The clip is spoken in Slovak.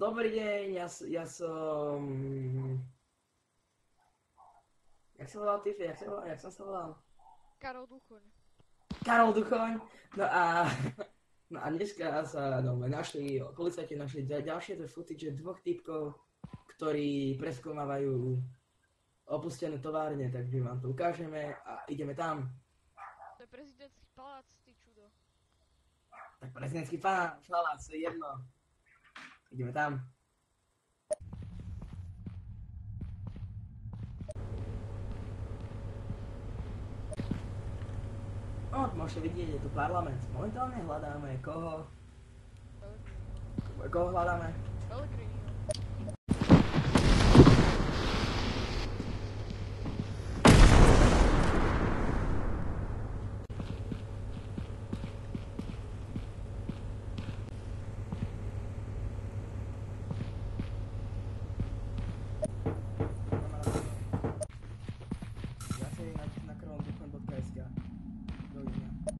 Dobrý deň, ja som... Jak sa volal Tiffy? Jak som sa volal? Karol Duchoň. Karol Duchoň. No a... No a dneska sa našli, policajti našli ďalšie footage dvoch typkov, ktorí preskúmavajú opustené továrne, takže vám to ukážeme a ideme tam. To je prezidentský palác, ty čudo. Tak prezidentský palác, jedno. Ideme tam. No, môžete vidieť, je tu parlament. Momentálne hľadáme koho? Pellegriniho. Koho hľadáme? Pellegriniho.